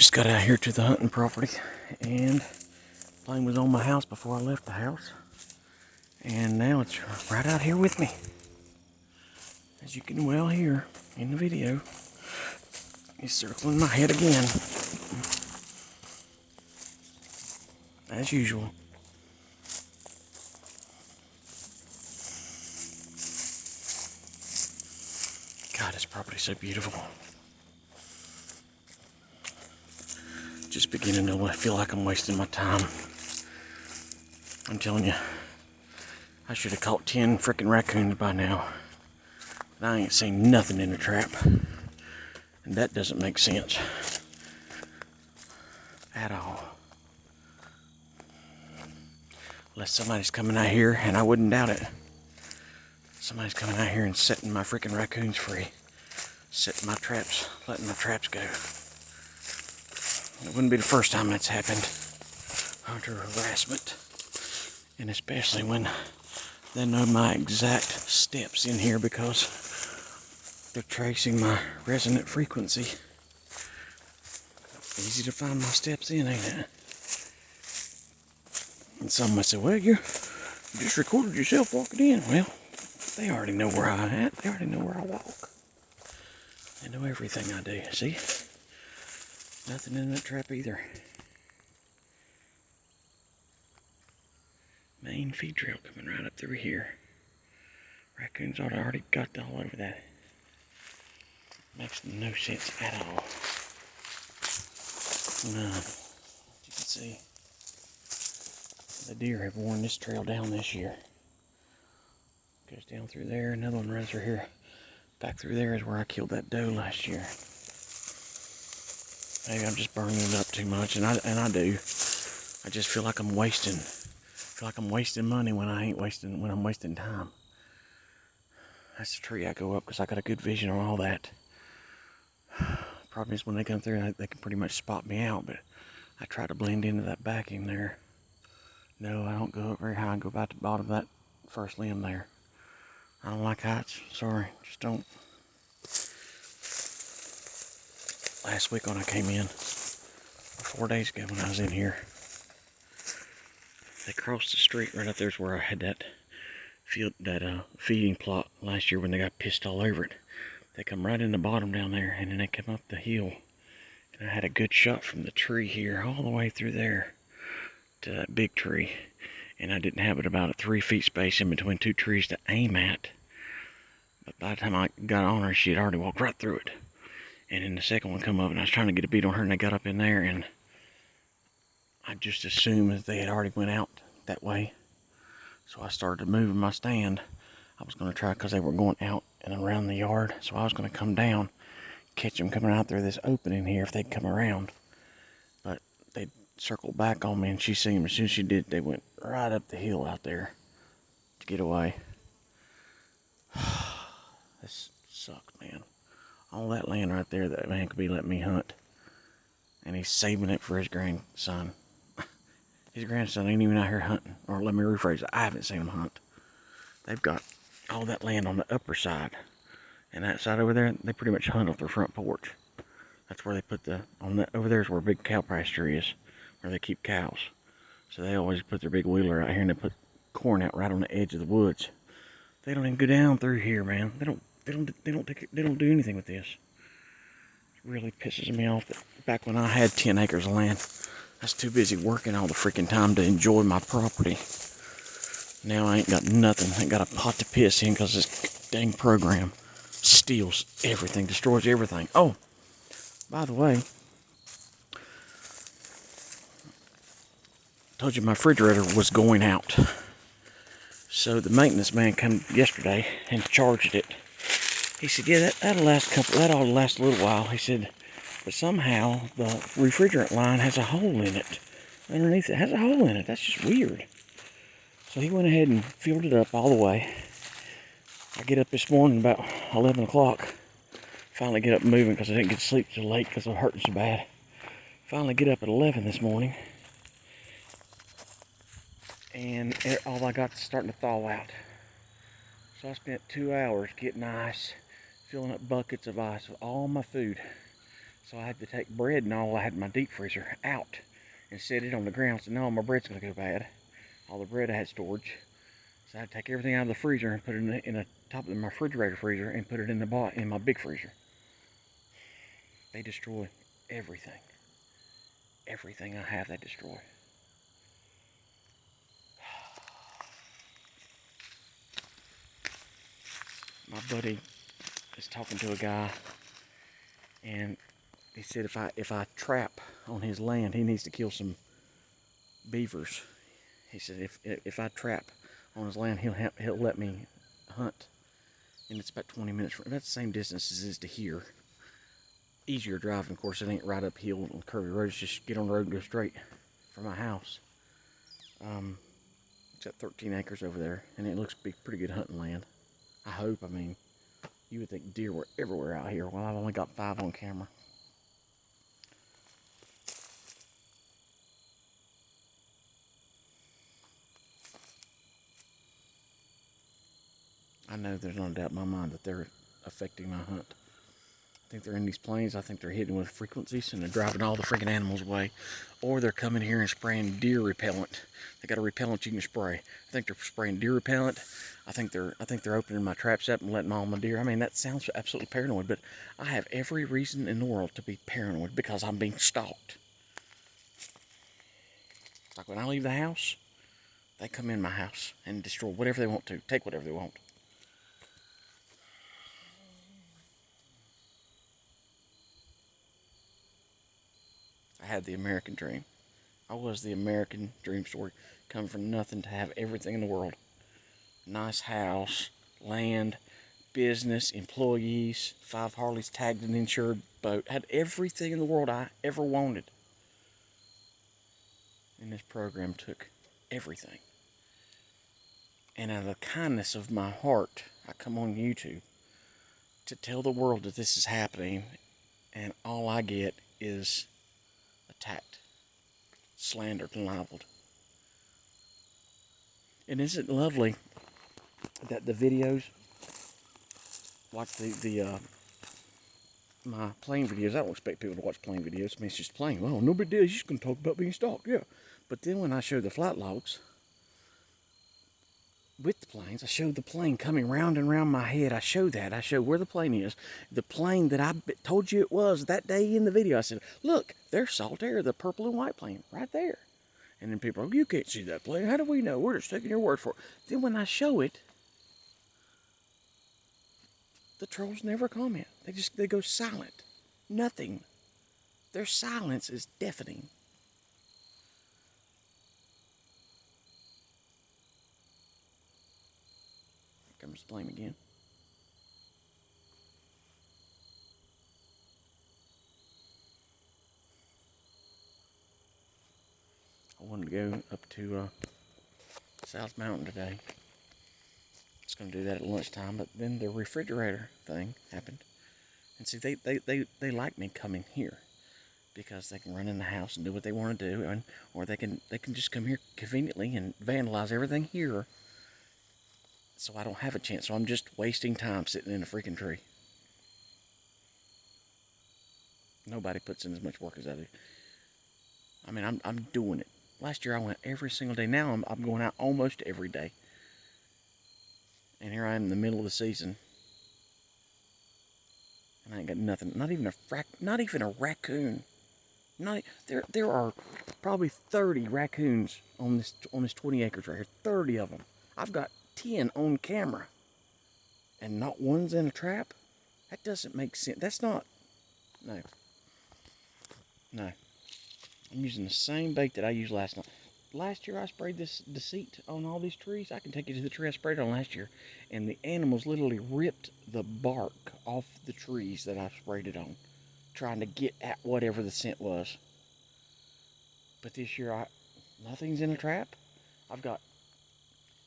Just got out here to the hunting property, and plane was on my house before I left the house, and now it's right out here with me. As you can well hear in the video, he's circling my head again, as usual. God, this property's so beautiful. Just beginning to feel like I'm wasting my time. I'm telling you, I should have caught 10 freaking raccoons by now. But I ain't seen nothing in the trap. And that doesn't make sense at all. Unless somebody's coming out here, and I wouldn't doubt it. Somebody's coming out here and setting my freaking raccoons free. Setting my traps, letting my traps go. It wouldn't be the first time that's happened. Hunter harassment. And especially when they know my exact steps in here because they're tracing my resonant frequency. Easy to find my steps in, ain't it? And some might say, well, you just recorded yourself walking in. Well, they already know where I'm at. They already know where I walk. They know everything I do. See? Nothing in that trap either. Main feed trail coming right up through here. Raccoons already got all over that. Makes no sense at all. None. As you can see, the deer have worn this trail down this year. Goes down through there, another one runs through here. Back through there is where I killed that doe last year. Maybe I'm just burning it up too much, and I do. I just feel like I'm wasting. Feel like I'm wasting money when I'm wasting time. That's the tree I go up because I got a good vision on all that. Problem is when they come through, they can pretty much spot me out, but I try to blend into that backing there. No, I don't go up very high. I go about the bottom of that first limb there. I don't like heights. Sorry, just don't. Last week when I came in, or 4 days ago when I was in here, they crossed the street right up there's where I had that feeding plot last year when they got pissed all over it. They come right in the bottom down there, and then they come up the hill. And I had a good shot from the tree here all the way through there to that big tree. And I didn't have it about a 3 feet space in between two trees to aim at. But by the time I got on her, she had already walked right through it. And then the second one come up, and I was trying to get a beat on her, and they got up in there, and I just assumed that they had already went out that way. So I started moving my stand. I was going to try, because they were going out and around the yard, so I was going to come down, catch them coming out through this opening here if they'd come around. But they circled back on me, and she seen them. As soon as she did, they went right up the hill out there to get away. This sucked, man. All that land right there, that man could be letting me hunt. And he's saving it for his grandson. His grandson ain't even out here hunting. Or let me rephrase it, I haven't seen him hunt. They've got all that land on the upper side. And that side over there, they pretty much hunt off their front porch. That's where they put over there is where a big cow pasture is, where they keep cows. So they always put their big wheeler out here, and they put corn out right on the edge of the woods. They don't even go down through here, man. They don't do anything with this. It really pisses me off that back when I had 10 acres of land, I was too busy working all the freaking time to enjoy my property. Now I ain't got nothing. I ain't got a pot to piss in because this dang program steals everything, destroys everything. Oh, by the way, I told you my refrigerator was going out. So the maintenance man came yesterday and charged it. He said, yeah, that'll last a little while. He said, but somehow the refrigerant line has a hole in it. Underneath it has a hole in it. That's just weird. So he went ahead and filled it up all the way. I get up this morning about 11 o'clock. Finally get up moving because I didn't get to sleep till late because I was hurting so bad. Finally get up at 11 this morning. And all I got is starting to thaw out. So I spent 2 hours getting ice, filling up buckets of ice with all my food. So I had to take bread and all I had in my deep freezer out and set it on the ground. So no, my bread's going to go bad. All the bread I had storage. So I had to take everything out of the freezer and put it in the top of my refrigerator freezer and put it in my big freezer. They destroy everything. Everything I have, they destroy. My buddy is talking to a guy, and he said if I trap on his land, he needs to kill some beavers. He said if I trap on his land, he'll let me hunt, and it's about 20 minutes. That's the same distance as it is to here. Easier driving, of course. It ain't right uphill on curvy roads. Just get on the road and go straight from my house. It's got 13 acres over there, and it looks to be pretty good hunting land. I hope. I mean, you would think deer were everywhere out here. Well, I've only got 5 on camera. I know there's no doubt in my mind that they're affecting my hunt. I think they're in these plains. I think they're hitting with frequencies and they're driving all the freaking animals away. Or they're coming here and spraying deer repellent. They got a repellent you can spray. I think they're spraying deer repellent. I think they're opening my traps up and letting all my deer. I mean, that sounds absolutely paranoid, but I have every reason in the world to be paranoid because I'm being stalked. Like when I leave the house, they come in my house and destroy whatever they want to, take whatever they want. I had the American dream. I was the American dream story. Come from nothing to have everything in the world. Nice house, land, business, employees, 5 Harleys tagged and insured boat. Had everything in the world I ever wanted. And this program took everything. And out of the kindness of my heart, I come on YouTube to tell the world that this is happening, and all I get is attacked, slandered, and libeled. And isn't it lovely that the videos, like my plane videos, I don't expect people to watch plane videos. I mean, it's just plane. Well, no big deal. You're just going to talk about being stalked, yeah. But then when I show the flight logs with the planes, I show the plane coming round and round my head. I show that. I show where the plane is. The plane that I told you it was that day in the video. I said, look, there's Saltair, the purple and white plane, right there. And then people are, oh, you can't see that plane. How do we know? We're just taking your word for it. Then when I show it, the trolls never comment. They go silent. Nothing. Their silence is deafening. Here comes the plane again. I wanted to go up to South Mountain today. I was going to do that at lunchtime, but then the refrigerator thing happened. And see, they like me coming here because they can run in the house and do what they want to do, or they can just come here conveniently and vandalize everything here. So I don't have a chance. So I'm just wasting time sitting in a freaking tree. Nobody puts in as much work as I do. I mean, I'm doing it. Last year I went every single day. Now I'm going out almost every day. And here I am in the middle of the season, and I ain't got nothing. Not even a raccoon. There are probably 30 raccoons on this 20 acres right here. 30 of them. I've got 10 on camera, and not one's in a trap. That doesn't make sense. That's not. No. No. I'm using the same bait that I used last night. Last year I sprayed this deceit on all these trees. I can take you to the tree I sprayed on last year, and the animals literally ripped the bark off the trees that I sprayed it on, trying to get at whatever the scent was. But this year nothing's in a trap. I've got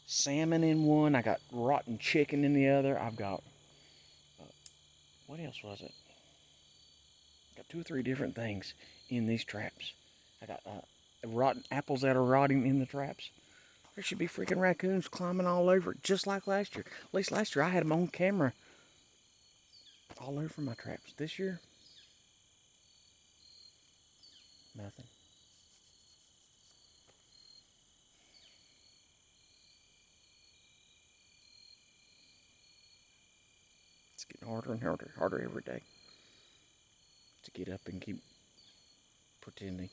salmon in one. I got rotten chicken in the other. I've got what else was it? Got 2 or 3 different things in these traps. I got rotten apples that are rotting in the traps. There should be freaking raccoons climbing all over it, just like last year. At least last year I had them on camera all over my traps. This year, Nothing. It's getting harder and harder every day to get up and keep pretending.